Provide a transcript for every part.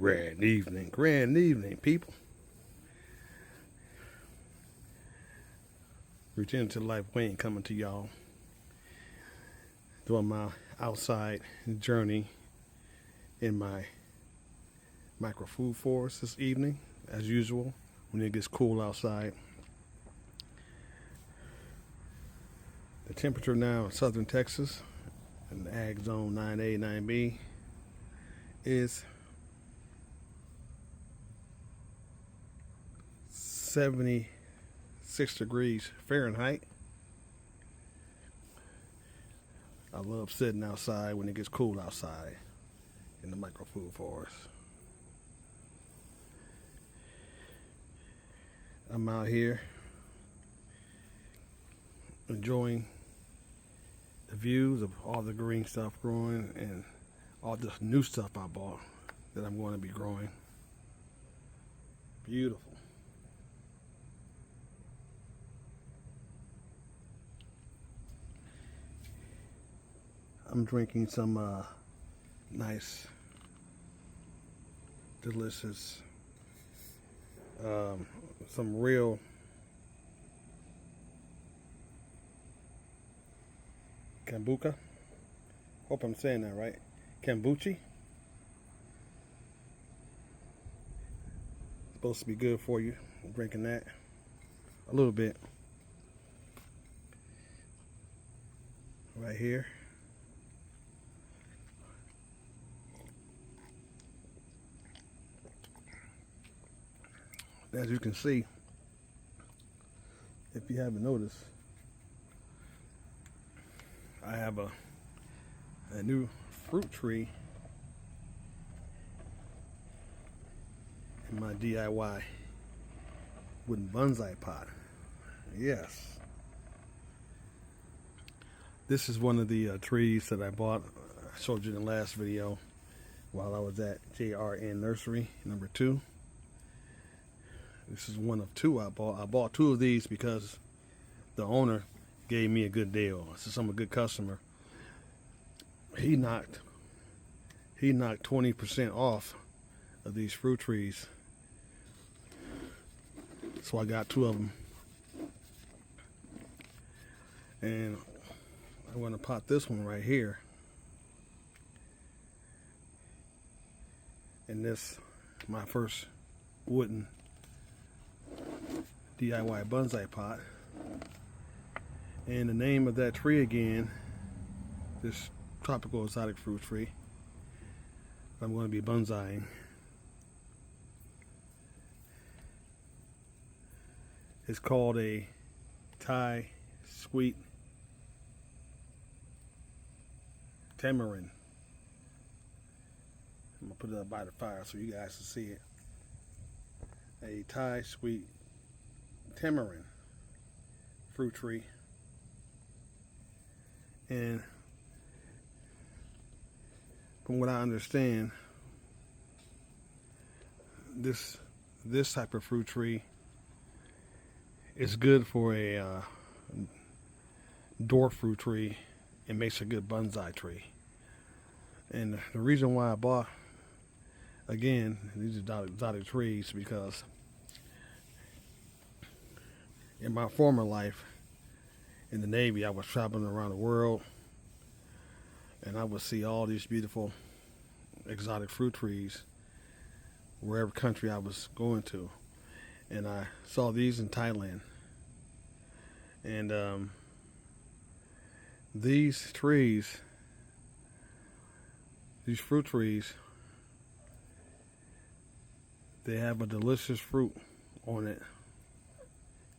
Grand evening, people. Return to Life Wayne coming to y'all. Doing my outside journey in my micro food forest this evening, as usual, when it gets cool outside. The temperature now in southern Texas, in the Ag Zone 9A, 9B, is 76 degrees Fahrenheit. I love sitting outside when it gets cool outside in the micro food forest. I'm out here enjoying the views of all the green stuff growing and all this new stuff I bought that I'm going to be growing. Beautiful. I'm drinking some nice, delicious, some real kombucha. Hope I'm saying that right. Kombucha. Supposed to be good for you. I'm drinking that a little bit right here. As you can see, if you haven't noticed, I have a new fruit tree in my DIY wooden bonsai pot. Yes. This is one of the trees that I bought. I showed you in the last video while I was at JRN Nursery number 2. This is one of 2 I bought. I bought 2 of these because the owner gave me a good deal. Since I'm a good customer, he knocked 20% off of these fruit trees. So I got 2 of them. And I'm going to pot this one right here. And this, my first wooden DIY bonsai pot. And the name of that tree again, this tropical exotic fruit tree, I'm going to be bonsaiing. It's called a Thai sweet tamarind. I'm going to put it up by the fire so you guys can see it. A Thai sweet tamarind fruit tree. And from what I understand, this type of fruit tree is good for a dwarf fruit tree. It makes a good bonsai tree. And the reason why I bought, again, these exotic trees, because in my former life in the Navy, I was traveling around the world, and I would see all these beautiful exotic fruit trees wherever country I was going to. And I saw these in Thailand. And these trees, these fruit trees, they have a delicious fruit on it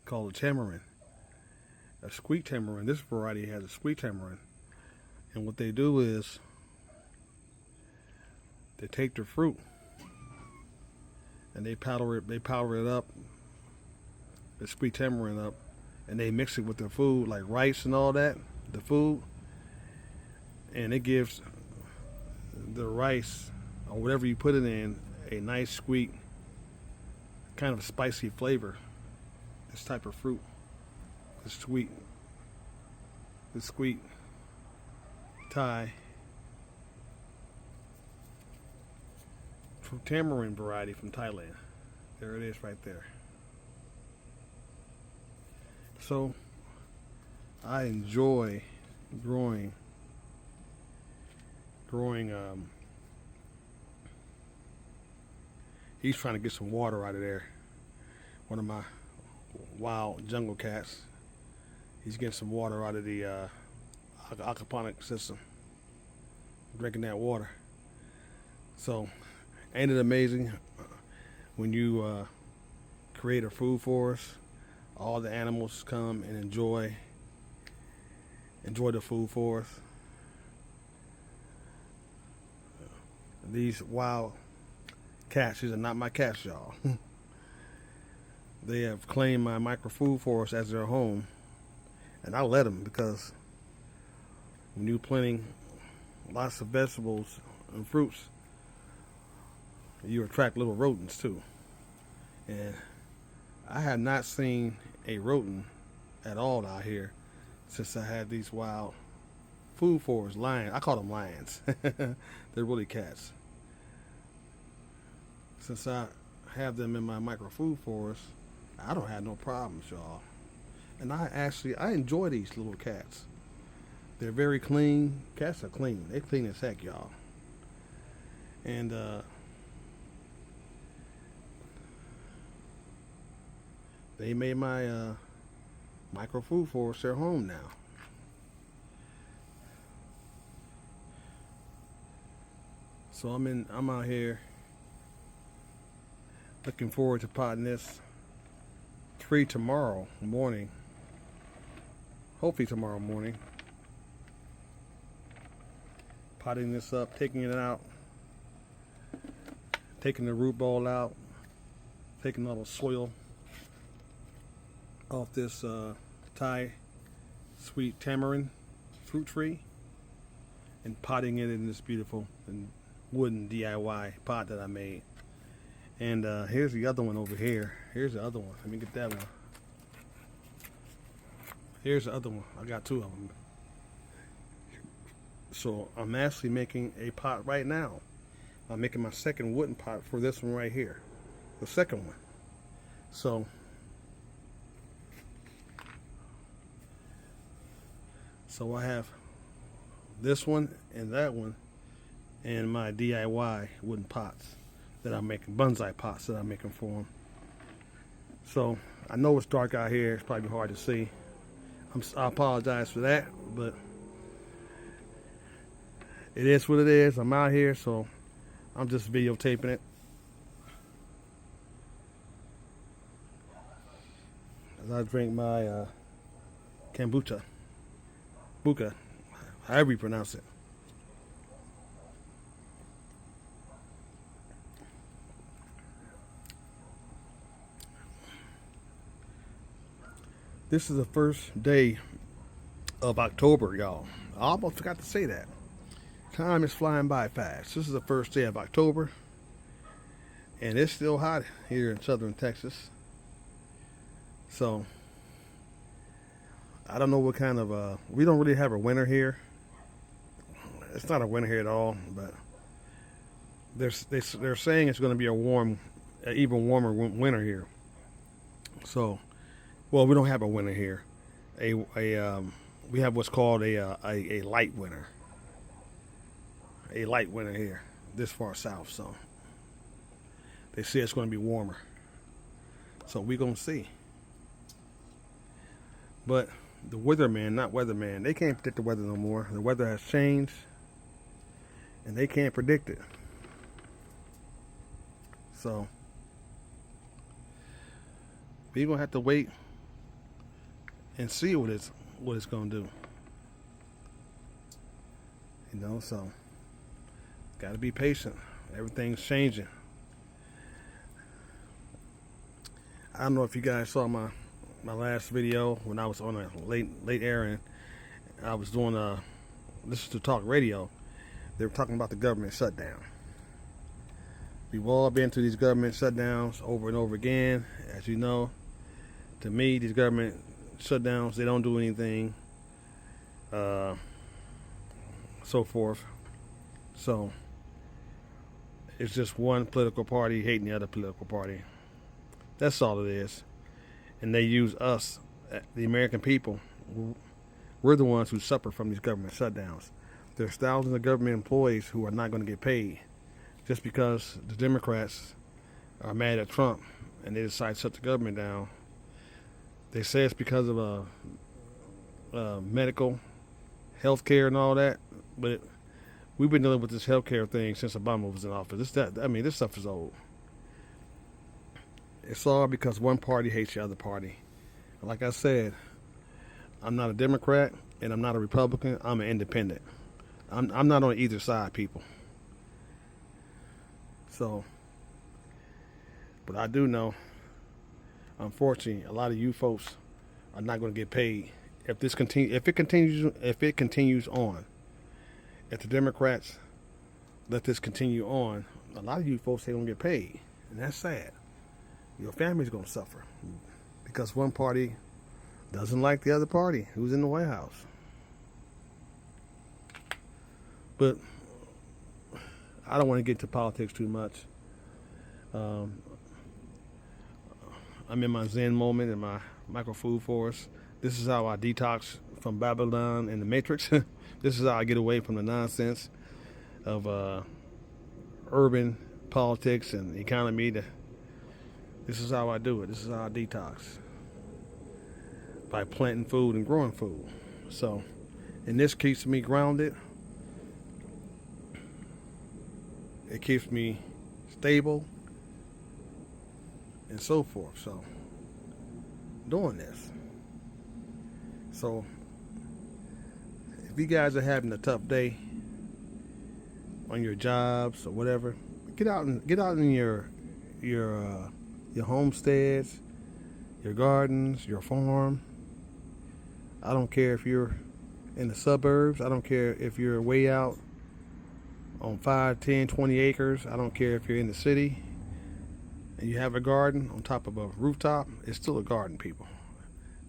called a tamarind. A sweet tamarind. This variety has a sweet tamarind. And what they do is they take the fruit and they powder it up, the sweet tamarind up, and they mix it with the food, like rice and all that, the food, and it gives the rice or whatever you put it in a nice sweet kind of spicy flavor. This type of fruit, the sweet Thai tamarind variety from Thailand. There it is right there. So I enjoy growing growing he's trying to get some water out of there. One of my wild jungle cats. He's getting some water out of the aquaponic system. Drinking that water. So ain't it amazing when you create a food for us? All the animals come and enjoy the food for us. These wild cats, these are not my cats, y'all. They have claimed my micro food forest as their home, and I let them, because when you're planting lots of vegetables and fruits, you attract little rodents too. And I have not seen a rodent at all out here since I had these wild food forests. Lions, I call them lions. They're really cats. Since I have them in my micro food forest, I don't have no problems, y'all. And I enjoy these little cats. They're very clean. Cats are clean. They're clean as heck, y'all. And they made my micro food forest their home now. So I'm out here looking forward to potting this tree tomorrow morning. Hopefully tomorrow morning. Potting this up, taking it out, taking the root ball out, taking all the soil off this Thai sweet tamarind fruit tree, and potting it in this beautiful and wooden DIY pot that I made. And here's the other one over here. Here's the other one. Let me get that one. Here's the other one. I got two of them. So I'm actually making a pot right now. I'm making my second wooden pot for this one right here. The second one. So I have this one and that one and my DIY wooden pots that I'm making, bonsai pots that I'm making for them. So I know it's dark out here. It's probably hard to see. I apologize for that, but it is what it is. I'm out here, so I'm just videotaping it. As I drink my kombucha, buka, however you pronounce it. This is the first day of October, y'all. I almost forgot to say that. Time is flying by fast. This is the first day of October, and it's still hot here in southern Texas. So I don't know what kind of we don't really have a winter here. It's not a winter here at all, but they're saying it's going to be an even warmer winter here. So, well, we don't have a winter here. We have what's called a light winter. A light winter here, this far south. So they say it's going to be warmer. So we're going to see. But the weatherman, they can't predict the weather no more. The weather has changed, and they can't predict it. So we're going to have to wait and see what it's going to do. You know, so got to be patient. Everything's changing. I don't know if you guys saw my last video when I was on a late airing. I was doing Listen to Talk Radio. They were talking about the government shutdown. We've all been through these government shutdowns over and over again. As you know, to me, these government shutdowns, they don't do anything, so forth. So It's just one political party hating the other political party. That's all it is. And they use us, the American people. We're the ones who suffer from these government shutdowns. There's thousands of government employees who are not going to get paid just because the Democrats are mad at Trump and they decide to shut the government down. They say it's because of medical, health care, and all that, but we've been dealing with this health care thing since Obama was in office. This stuff is old. It's all because one party hates the other party. Like I said, I'm not a Democrat and I'm not a Republican. I'm an independent. I'm not on either side, people. So, but I do know, unfortunately, a lot of you folks are not going to get paid if it continues on. If the Democrats let this continue on, a lot of you folks ain't going to get paid, and that's sad. Your family's going to suffer because one party doesn't like the other party who's in the White House. But I don't want to get into politics too much. I'm in my Zen moment in my micro food forest. This is how I detox from Babylon and the Matrix. This is how I get away from the nonsense of urban politics and economy. This is how I do it. This is how I detox. By planting food and growing food. So, and this keeps me grounded. It keeps me stable and so forth. So, doing this. So, if you guys are having a tough day on your jobs or whatever, get out in your homesteads, your gardens, your farm. I don't care if you're in the suburbs. I don't care if you're way out on 5, 10, 20 acres. I don't care if you're in the city and you have a garden on top of a rooftop. It's still a garden, people.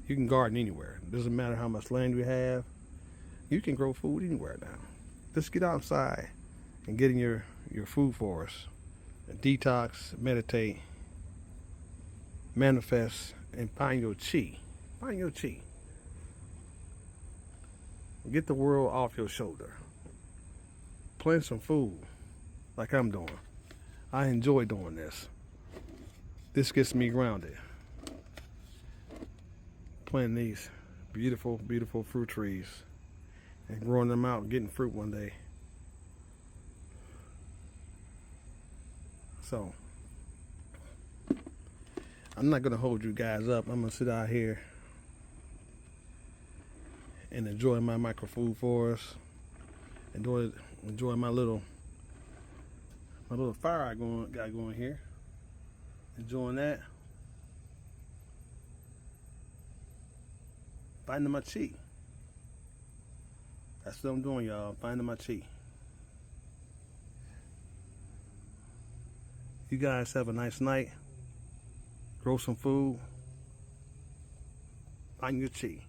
You can garden anywhere. It doesn't matter how much land you have. You can grow food anywhere now. Just get outside and get in your food forest. Detox, meditate, manifest, and find your chi. Find your chi. Get the world off your shoulder. Plant some food like I'm doing. I enjoy doing this. This gets me grounded. Planting these beautiful, beautiful fruit trees and growing them out and getting fruit one day. So, I'm not going to hold you guys up. I'm going to sit out here and enjoy my micro food forest. Enjoy my little fire I got going here. Enjoying that. Finding my chi. That's what I'm doing, y'all. Finding my chi. You guys have a nice night. Grow some food. Find your chi.